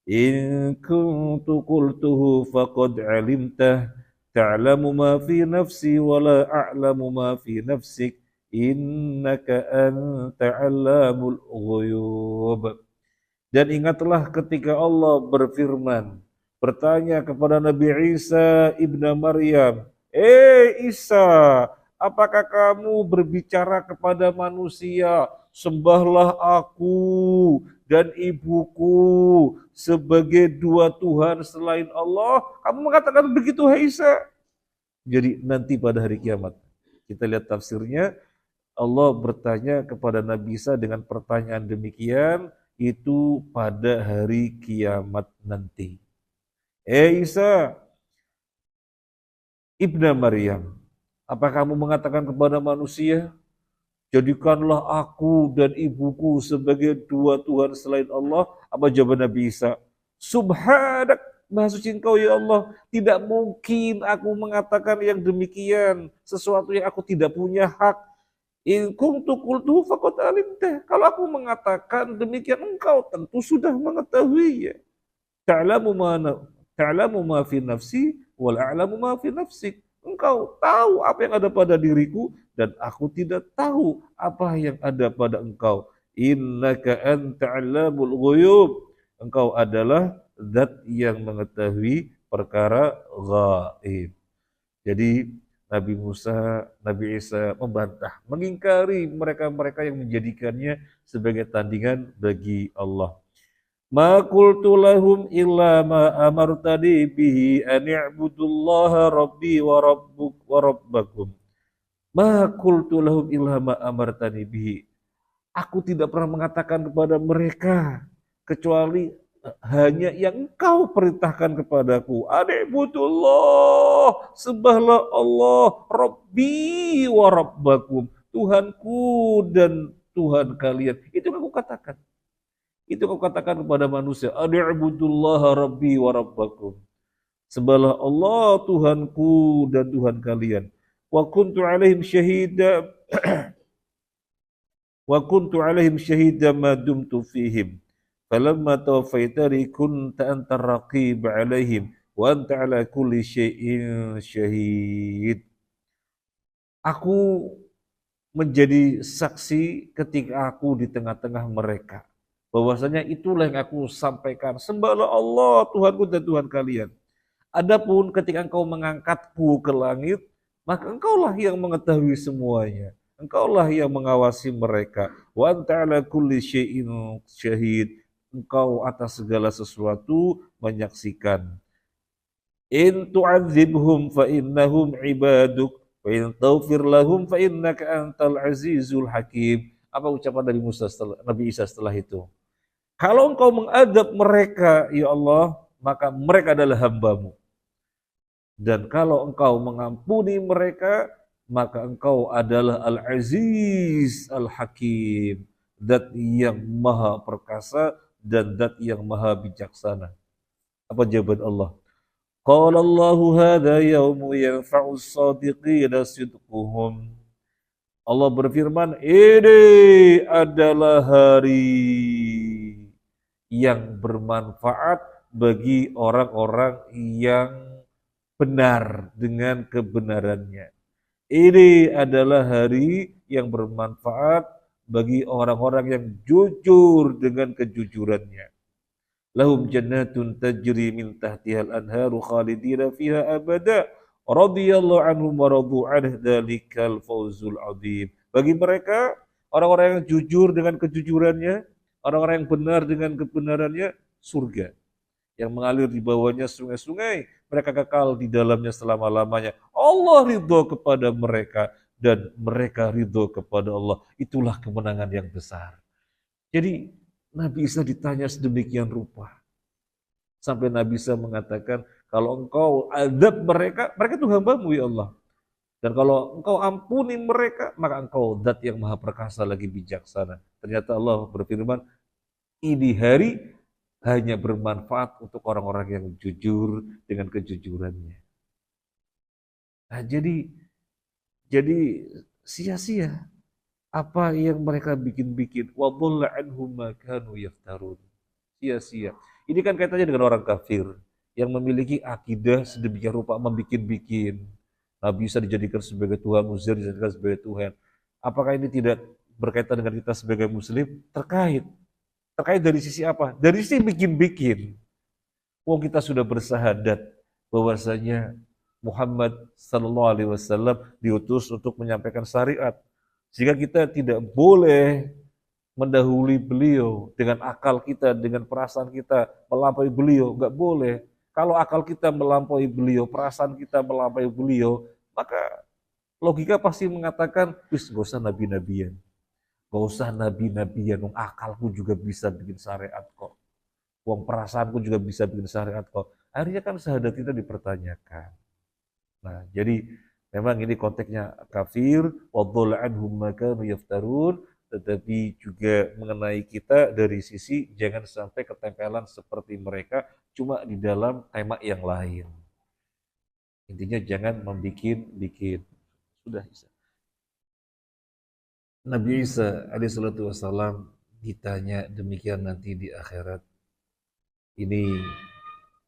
In kuntu qultuhu faqad alimtah. Ta'lamu ma fi nafsi wa la a'lamu ma fi nafsik. Innaka anta 'allamul ghuyub. Dan ingatlah ketika Allah berfirman, bertanya kepada Nabi Isa ibn Maryam, Isa, apakah kamu berbicara kepada manusia, sembahlah aku dan ibuku sebagai dua Tuhan selain Allah? Kamu mengatakan begitu, hai Isa? Jadi nanti pada hari kiamat, kita lihat tafsirnya, Allah bertanya kepada Nabi Isa dengan pertanyaan demikian, itu pada hari kiamat nanti. Isa, Ibnu Maryam, apa kamu mengatakan kepada manusia, jadikanlah aku dan ibuku sebagai dua Tuhan selain Allah? Apa jawaban Nabi Isa? Subhanak, Maha suci Engkau ya Allah, tidak mungkin aku mengatakan yang demikian, sesuatu yang aku tidak punya hak. In kuntu qultu faqad alimtah. Kalau aku mengatakan demikian, engkau tentu sudah mengetahuinya. Ta'lamu ma fi nafsi wal a'lamu ma fi nafsik. Engkau tahu apa yang ada pada diriku dan aku tidak tahu apa yang ada pada engkau. Innaka anta 'allamul ghuyub. Engkau adalah zat yang mengetahui perkara gaib. Jadi Nabi Musa, Nabi Isa membantah, mengingkari mereka-mereka yang menjadikannya sebagai tandingan bagi Allah. Ma qultu lahum illa ma amartani bihi an i'budullaha rabbi wa rabbakum. Ma qultu lahum illa ma amartani bihi. Aku tidak pernah mengatakan kepada mereka kecuali hanya yang engkau perintahkan kepadaku. A'budullah, sembahlah Allah, Rabbi wa Rabbakum, Tuhanku dan Tuhan kalian. Itu yang aku katakan. Itu yang aku katakan kepada manusia. A'budullah Rabbi wa Rabbakum. Sembahlah Allah, Tuhanku dan Tuhan kalian. Wa kuntu alaihim syahida wa kuntu alaihim syahida ma dumtu fihim. falamma tawaffaitani kunta antar raqib 'alaihim wa anta 'ala kulli syai'in syahid. Aku menjadi saksi ketika aku di tengah-tengah mereka. Bahwasanya itulah yang aku sampaikan. Sembahlah Allah, Tuhanku dan Tuhan kalian. Adapun ketika engkau mengangkatku ke langit, maka engkaulah yang mengetahui semuanya. Engkaulah yang mengawasi mereka. Wa anta ala kulli syai'in syahid. Engkau atas segala sesuatu menyaksikan. In tu'adzibhum fa innahum ibaduk wa in taghfir lahum fa innaka antal azizul hakim. Apa ucapan dari Nabi Isa setelah itu? Kalau engkau mengadab mereka, ya Allah, maka mereka adalah hambamu. Dan kalau engkau mengampuni mereka, maka engkau adalah Al-Aziz Al-Hakim, zat yang maha perkasa dan zat yang maha bijaksana. Apa jawaban Allah? Qala Allahu hadza yaumu yanfa'u as-sadiqina sidquhum. Allah berfirman, ini adalah hari yang bermanfaat bagi orang-orang yang benar dengan kebenarannya. Ini adalah hari yang bermanfaat bagi orang-orang yang jujur dengan kejujurannya. Lahum jannatun tajri min tahtihal anharu khalidina fiha abada radhiyallahu anhum wa radu anhu dzalikal fawzul adzim. Bagi mereka orang-orang yang jujur dengan kejujurannya, orang-orang yang benar dengan kebenarannya, surga yang mengalir di bawahnya sungai-sungai, mereka kekal di dalamnya selama-lamanya. Allah ridho kepada mereka dan mereka ridho kepada Allah. Itulah kemenangan yang besar. Jadi Nabi Isa ditanya sedemikian rupa. Sampai Nabi Isa mengatakan, kalau engkau azab mereka, mereka itu hambamu ya Allah. Dan kalau engkau ampuni mereka, maka engkau zat yang maha perkasa lagi bijaksana. Ternyata Allah berfirman, ini hari hanya bermanfaat untuk orang-orang yang jujur dengan kejujurannya. Nah, jadi sia-sia apa yang mereka bikin-bikin. Wa dhalla anhum ma kanu yaftarun. Sia-sia. Ini kan kaitannya dengan orang kafir yang memiliki akidah sedemikian rupa membikin-bikin. Nabi Isa dijadikan sebagai Tuhan, Uzair dijadikan sebagai Tuhan. Apakah ini tidak berkaitan dengan kita sebagai muslim? Terkait. Terkait dari sisi apa? Dari sisi bikin-bikin. Wong kita sudah bersahadat bahwasanya Muhammad sallallahu alaihi wasallam diutus untuk menyampaikan syariat. Sehingga kita tidak boleh mendahului beliau dengan akal kita, dengan perasaan kita melampaui beliau, enggak boleh. Kalau akal kita melampaui beliau, perasaan kita melampaui beliau, maka logika pasti mengatakan, wis gak usah nabi-nabian. Gak usah nabi-nabian, wong akalku juga bisa bikin syariat kok. Wong perasaanku juga bisa bikin syariat kok. Akhirnya kan syahadat kita dipertanyakan. Nah, jadi memang ini konteksnya kafir, wadhalla anhum ma kanu yaftarun, tetapi juga mengenai kita dari sisi jangan sampai ketempelan seperti mereka cuma di dalam tema yang lain. Intinya jangan membikin-bikin. Sudah bisa. Nabi Isa alaihissalatu wassalam ditanya demikian nanti di akhirat. Ini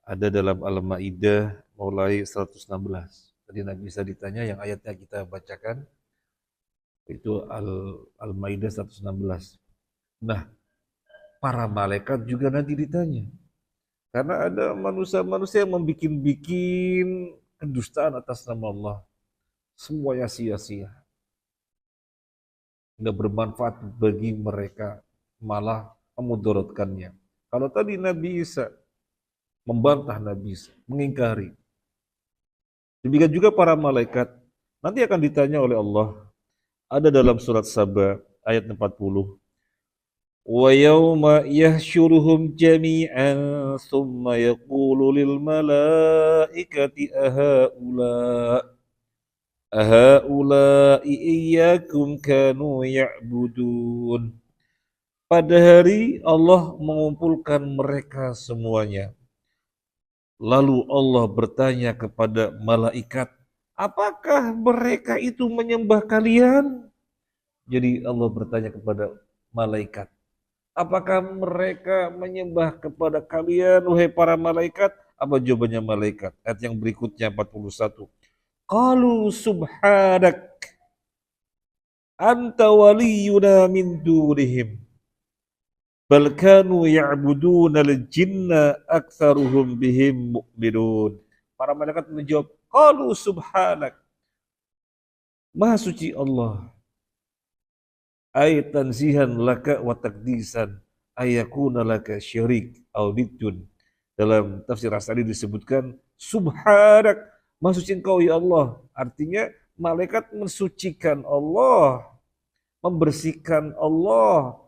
ada dalam Al-Maidah mulai 116. Tadi Nabi Isa ditanya yang ayatnya kita bacakan itu Al-Maidah 116. Nah, para malaikat juga nanti ditanya. Karena ada manusia-manusia yang membikin-bikin kedustaan atas nama Allah. Semuanya sia-sia. Nggak bermanfaat bagi mereka, malah memudaratkannya. Kalau tadi Nabi Isa membantah Nabi Isa, mengingkari. Demikian juga para malaikat nanti akan ditanya oleh Allah. Ada dalam surat Saba ayat 40. Wa yauma yahsyuruhum jami'an thumma yaqulu lil malaikati ahaula'i iyyakum kanu ya'budun. Pada hari Allah mengumpulkan mereka semuanya. Lalu Allah bertanya kepada malaikat, apakah mereka itu menyembah kalian? Jadi Allah bertanya kepada malaikat, Apakah mereka menyembah kepada kalian, wahai para malaikat? Apa jawabannya malaikat? Ayat yang berikutnya 41. Qalu subhanak anta waliyuna min dunihim bal kanu ya'buduna al-jinna aktsaruhum bihim mu'minun. Para malaikat menjawab, qalu subhanak, maha suci Allah, ay tanzihan laka wa takdisan ayakuna laka syirik auditun. Dalam tafsir As-Sa'di disebutkan subhanak, maha suci engkau ya Allah. Artinya malaikat mensucikan Allah, membersihkan Allah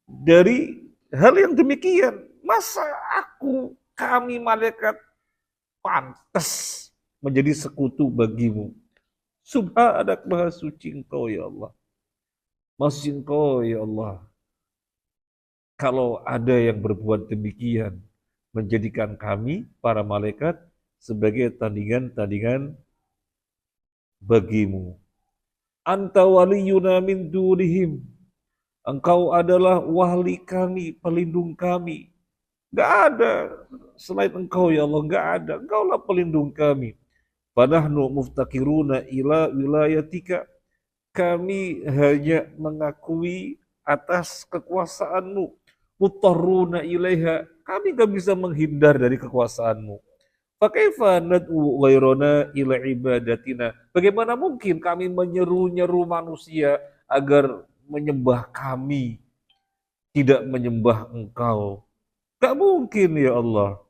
dari hal yang demikian. Masa kami malaikat pantas menjadi sekutu bagimu? Subhanak, maha suci engkau ya Allah. Maha engkau ya Allah. Kalau ada yang berbuat demikian, menjadikan kami, para malaikat, sebagai tandingan-tandingan bagimu. Anta waliyuna min dunihim. Engkau adalah wali kami, pelindung kami. Gak ada selain engkau ya Allah, gak ada. Engkaulah pelindung kami. Fanahnu muftakiruna ila wilayatika. Kami hanya mengakui atas kekuasaanmu. Mutarruna ilaiha. Kami gak bisa menghindar dari kekuasaanmu. Fakaifa nad'u ghairana ila ibadatina. Bagaimana mungkin kami menyeru-nyeru manusia agar menyembah kami, tidak menyembah engkau? Gak mungkin ya Allah.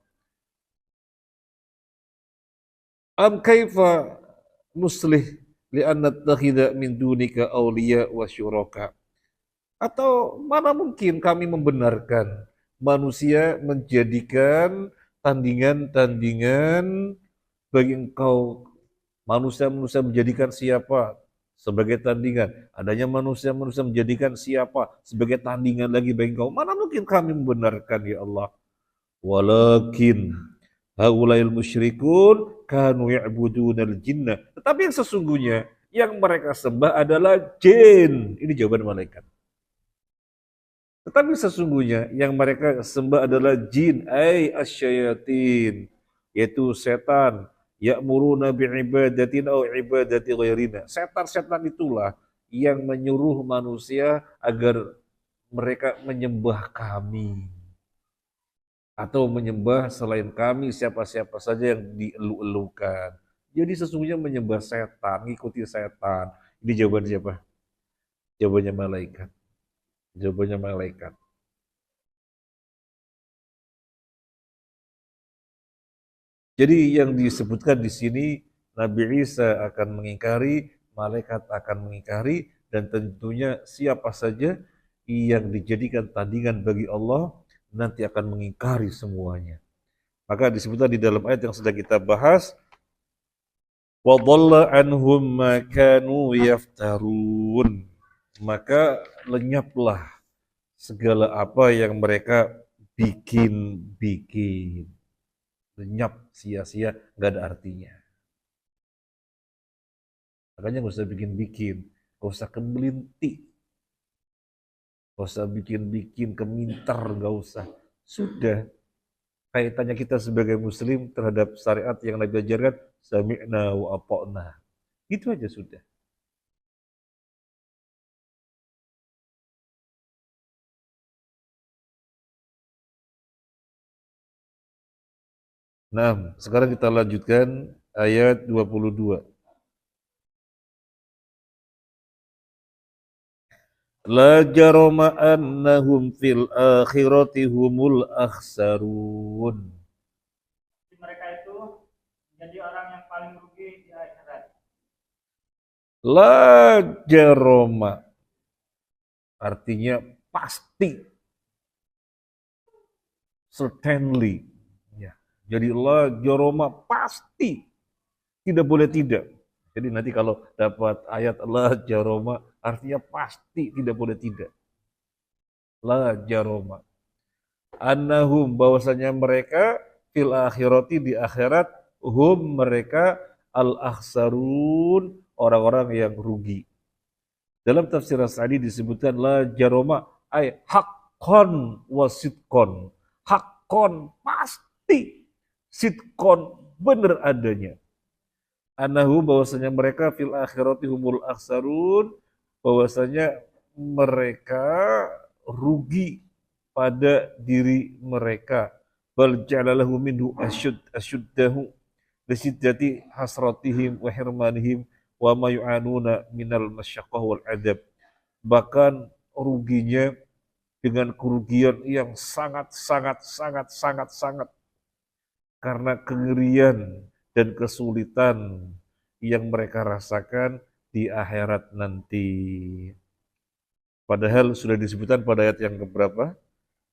Am kaifa nuslih li'anna takhidha min dunika awliya wa syuraka. Atau mana mungkin kami membenarkan manusia menjadikan tandingan-tandingan bagi engkau. Manusia-manusia menjadikan siapa sebagai tandingan? Adanya manusia-manusia menjadikan siapa sebagai tandingan lagi bagi engkau? Mana mungkin kami membenarkan ya Allah? Walakin haulail musyrikun kanu ya'budunal jinna. Tetapi yang sesungguhnya yang mereka sembah adalah jin. Ini jawaban malaikat. Tetapi sesungguhnya yang mereka sembah adalah jin, ay asyayatin, yaitu setan. Ya'muruna bi'ibadatin au ibadati ghairina. Setan-setan itulah yang menyuruh manusia agar mereka menyembah kami. Atau menyembah selain kami siapa-siapa saja yang dielu-elukan. Jadi sesungguhnya menyembah setan, mengikuti setan. Ini jawaban siapa? Jawabannya malaikat. Jawabannya malaikat. Jadi yang disebutkan di sini, Nabi Isa akan mengingkari, malaikat akan mengingkari, dan tentunya siapa saja yang dijadikan tandingan bagi Allah nanti akan mengingkari semuanya. Maka disebutkan di dalam ayat yang sedang kita bahas, وَضَلَّ عَنْهُمْ مَا كَانُوا يَفْتَرُونَ. Maka lenyaplah segala apa yang mereka bikin-bikin. Lenyap, sia-sia, nggak ada artinya. Makanya nggak usah bikin-bikin, nggak usah kemelinti, nggak usah bikin-bikin keminter, nggak usah. Sudah, kaitannya kita sebagai muslim terhadap syariat yang Nabi ajarkan, sami'na wa ata'na. Gitu aja sudah. Nah, sekarang kita lanjutkan ayat 22. La jarama annahum fil akhirati humul akhsarun. Mereka itu menjadi orang yang paling rugi di akhirat. La jarama artinya pasti, certainly. Ya. Jadi la jarama pasti, tidak boleh tidak. Jadi nanti kalau dapat ayat la jarama artinya pasti, tidak boleh tidak. La jarama. Annahum, bahwasanya mereka fil akhirati, di akhirat, hum, mereka, al akhsarun, orang-orang yang rugi. Dalam tafsir As-Sa'di disebutkan la jaroma ay hak, haqqan wa sidqan. Haqqan pasti, sidqan benar adanya. Anahu bahwasanya mereka fil akhirati humul akhsarun, bahwasanya mereka rugi pada diri mereka. Bal ja'alahu minhu asyuddahu lisiddati hasratihim wa hirmanihim wa ma yu'anuna minal masyaqqah wal adab. Bahkan ruginya dengan kerugian yang sangat karena kengerian dan kesulitan yang mereka rasakan di akhirat nanti. Padahal sudah disebutkan pada ayat yang keberapa?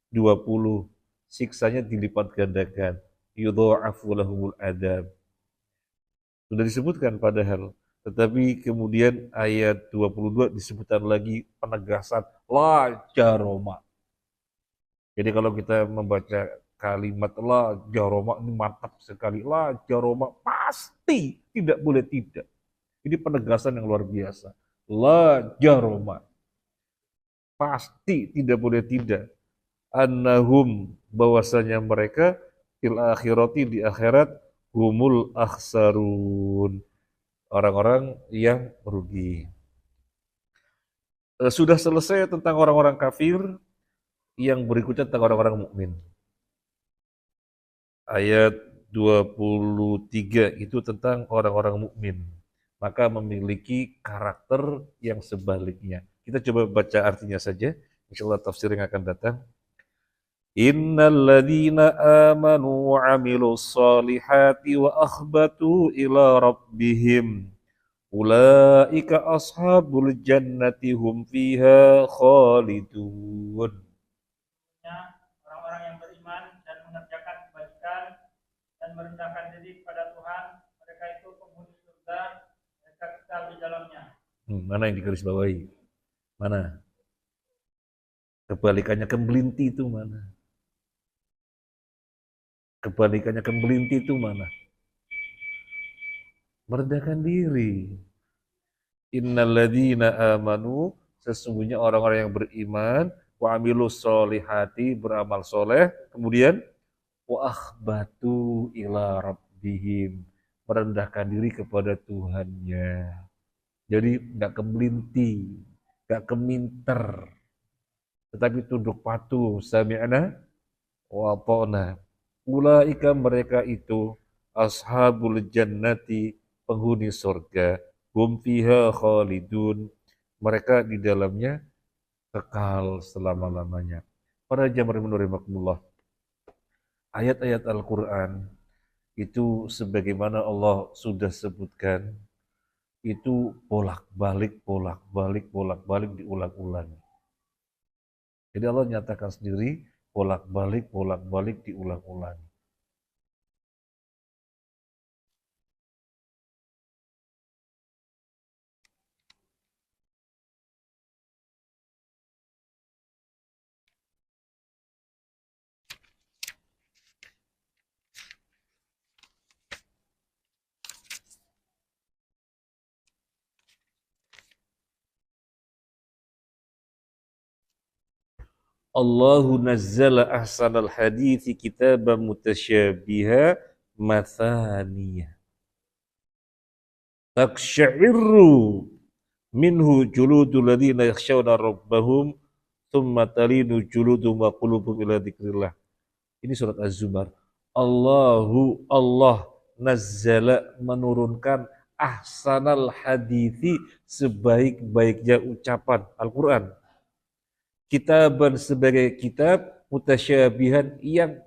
20. Siksanya dilipat gandakan. Yudha'afu lahumul adab. Sudah disebutkan padahal. Tetapi kemudian ayat 22 disebutkan lagi penegasan la jaroma. Jadi kalau kita membaca kalimat la jaroma ini mantap sekali. La jaroma pasti tidak boleh tidak. Ini penegasan yang luar biasa. La jaroma. Pasti tidak boleh tidak. Annahum bahwasanya mereka fil akhirati di akhirat humul akhsarun. Orang-orang yang merugi. Sudah selesai tentang orang-orang kafir, yang berikutnya tentang orang-orang mukmin. Ayat 23 itu tentang orang-orang mukmin. Maka memiliki karakter yang sebaliknya. Kita coba baca artinya saja. Insyaallah tafsir yang akan datang. Innal ladzina amanu wa 'amilus solihati wa akhbatu ila rabbihim ulaika ashabul jannati hum fiha khalidun. Orang-orang yang beriman dan mengerjakan kebajikan dan merendahkan diri kepada Tuhan, mereka itu penghuni surga, mereka kekal di dalamnya. Mana yang digarisbawahi? Mana? Kebalikannya kemelinti itu mana? Kebalikannya kemelinti itu mana? Merendahkan diri. Innalladzina amanu, sesungguhnya orang-orang yang beriman, wa amilus solihati, beramal soleh, kemudian wa akhbatu ila rabbihim, merendahkan diri kepada Tuhannya. Jadi nggak kemelinti, nggak keminter, tetapi tunduk patuh. Sami'na wa ata'na. Ulaika mereka itu ashabul jannati, penghuni surga. Hum fiha khalidun, mereka di dalamnya kekal selama-lamanya. Para jamaah rahimakumullah, ayat-ayat Al-Quran itu sebagaimana Allah sudah sebutkan, itu bolak-balik diulang-ulang. Jadi Allah nyatakan sendiri, bolak-balik diulang-ulang. Allahu nazzala ahsanal hadithi kitaban mutasyabiha mathaniyah. Taksya'irru minhu juludul ladhina yakhshawna rabbahum thumma talinu juludum wa qulubum ila dzikrillah. Ini surat Az-Zumar. Allah nazzala menurunkan ahsanal hadithi, sebaik-baiknya ucapan Al-Quran. Kitaban sebagai kitab, mutasyabihan yang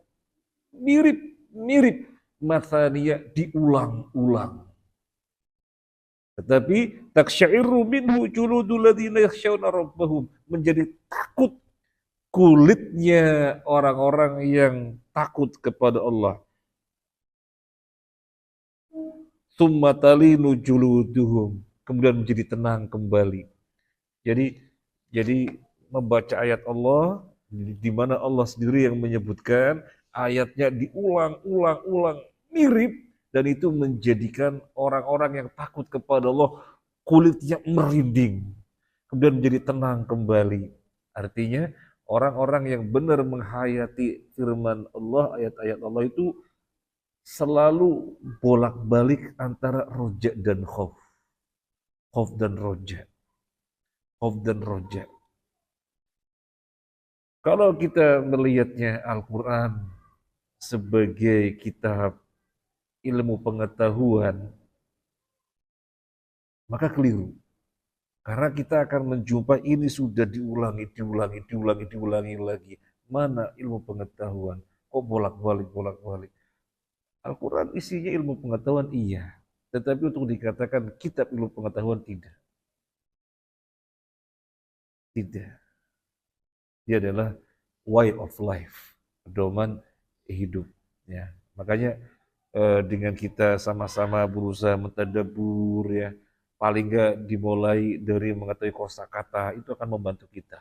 mirip, mathaniyah diulang-ulang. Tetapi taksyairu minhu juludul ladzina yakhshawna rabbahum, menjadi takut kulitnya orang-orang yang takut kepada Allah. Tsumma talinu juluduhum, kemudian menjadi tenang kembali. Jadi membaca ayat Allah, di mana Allah sendiri yang menyebutkan, ayatnya diulang-ulang mirip, dan itu menjadikan orang-orang yang takut kepada Allah kulitnya merinding, kemudian menjadi tenang kembali. Artinya Orang-orang yang benar menghayati firman Allah, ayat-ayat Allah itu selalu bolak-balik antara roja dan khauf. Khauf dan roja. Khauf dan roja. Kalau kita melihatnya Al-Quran sebagai kitab ilmu pengetahuan, maka keliru. Karena kita akan menjumpai ini sudah diulangi lagi. Mana ilmu pengetahuan? Kok bolak-balik. Al-Quran isinya ilmu pengetahuan, iya. Tetapi untuk dikatakan kitab ilmu pengetahuan, tidak. Tidak. Dia adalah way of life, pedoman hidup. Ya. Makanya dengan kita sama-sama berusaha mentadabbur, ya, paling enggak dimulai dari mengetahui kosakata, itu akan membantu kita.